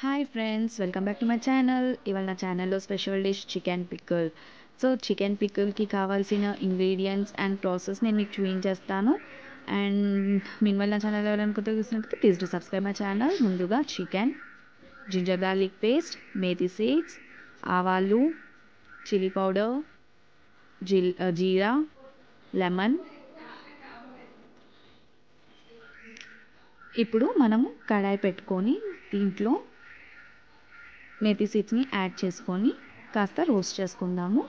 Hi friends, welcome back to my channel. ఇవాళ నా ఛానల్లో special dish chicken pickle. So chicken పికిల్కి కావాల్సిన ఇంగ్రీడియంట్స్ అండ్ ప్రాసెస్ నేను మీకు చూపించేస్తాను. అండ్ మీన్వల్ల నా ఛానల్ ఎవరైనా కొత్తగా చూసినట్లయితే please to subscribe my channel. ముందుగా chicken, ginger garlic paste, methi seeds, ఆవాలు, చిల్లీ పౌడర్, జీరా, లెమన్. ఇప్పుడు మనము కడాయి పెట్టుకొని దీంట్లో మేథీ సీడ్స్ని యాడ్ చేసుకొని కాస్త రోస్ట్ చేసుకుందాము.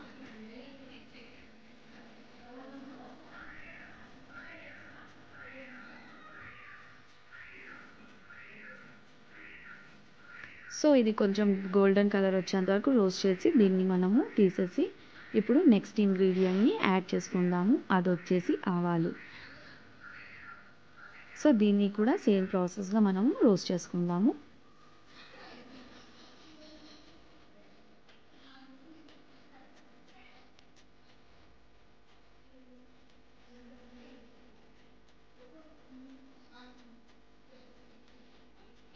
సో ఇది కొంచెం గోల్డెన్ కలర్ వచ్చేంత వరకు రోస్ట్ చేసి దీన్ని మనము తీసేసి ఇప్పుడు నెక్స్ట్ ఇంగ్రీడియంట్ని యాడ్ చేసుకుందాము. అది వచ్చేసి ఆవాలు. సో దీన్ని కూడా సేమ్ ప్రాసెస్గా మనము రోస్ట్ చేసుకుందాము.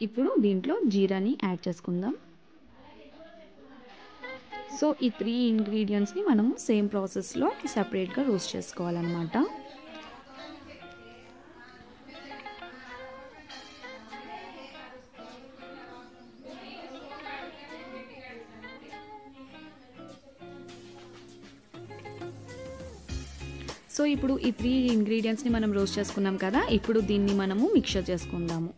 ఇప్పుడు దీంట్లో జీరాని యాడ్ చేసుకుందాం. సో ఈ 3 ఇంగ్రీడియంట్స్ని మనం సేమ్ ప్రాసెస్లో సపరేట్గా రోస్ట్ చేసుకోవాలన్నమాట. సో ఇప్పుడు ఈ 3 ఇంగ్రీడియంట్స్ని మనం రోస్ట్ చేసుకున్నాం కదా, ఇప్పుడు దీన్ని మనము మిక్చర్ చేసుకుందాము.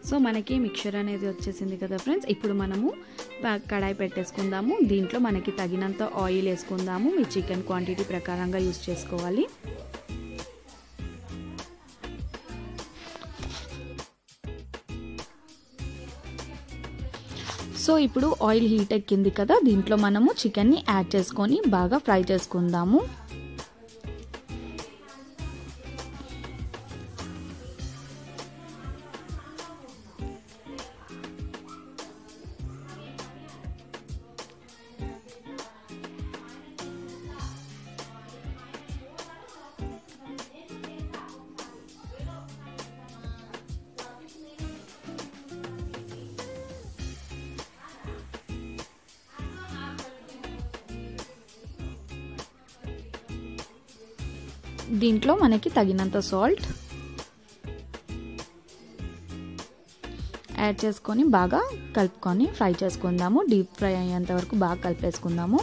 సో మనకి మిక్చర్ అనేది వచ్చేసింది కదా ఫ్రెండ్స్. ఇప్పుడు మనము కడాయి పెట్టేసుకుందాము. దీంట్లో మనకి తగినంత ఆయిల్ వేసుకుందాము. మీ చికెన్ క్వాంటిటీ ప్రకారంగా యూస్ చేసుకోవాలి. సో ఇప్పుడు ఆయిల్ హీట్ ఎక్కింది కదా, దీంట్లో మనము చికెన్ని యాడ్ చేసుకొని బాగా ఫ్రై చేసుకుందాము. దీంట్లో మనకి తగినంత సాల్ట్ యాడ్ చేసుకొని బాగా కలుపుకొని ఫ్రై చేసుకుందాము. డీప్ ఫ్రై అయ్యేంత వరకు బాగా కలిపేసుకుందాము.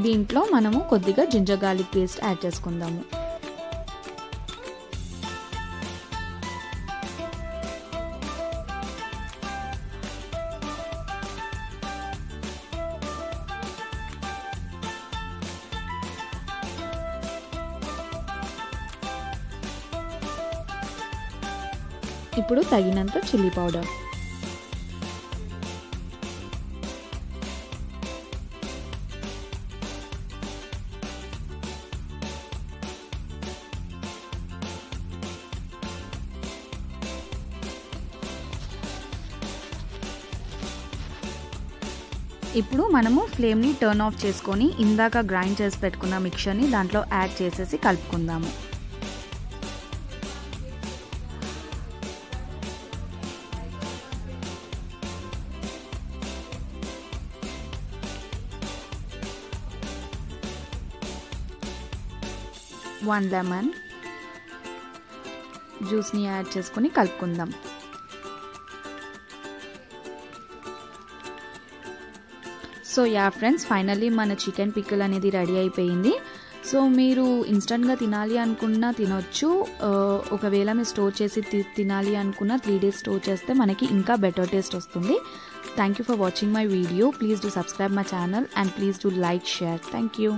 దీంట్లో మనము కొద్దిగా జింజర్ గార్లిక్ పేస్ట్ యాడ్ చేసుకుందాము. ఇప్పుడు తగినంత చిల్లీ పౌడర్. ఇప్పుడు మనము ఫ్లేమ్ని టర్న్ ఆఫ్ చేసుకొని ఇందాక గ్రైండ్ చేసి పెట్టుకున్న మిక్చర్ని దాంట్లో యాడ్ చేసేసి కలుపుకుందాము. వన్ లెమన్ జ్యూస్ని యాడ్ చేసుకొని కలుపుకుందాం. సో యా ఫ్రెండ్స్, ఫైనల్లీ మన చికెన్ పిక్కల్ అనేది రెడీ అయిపోయింది. సో మీరు ఇన్స్టెంట్గా తినాలి అనుకున్నా తినొచ్చు. ఒకవేళ మీరు స్టోర్ చేసి తినాలి అనుకున్న 3 days స్టోర్ చేస్తే మనకి ఇంకా బెటర్ టేస్ట్ వస్తుంది. Thank you for watching my video. Please do subscribe my channel and please do like, share. Thank you.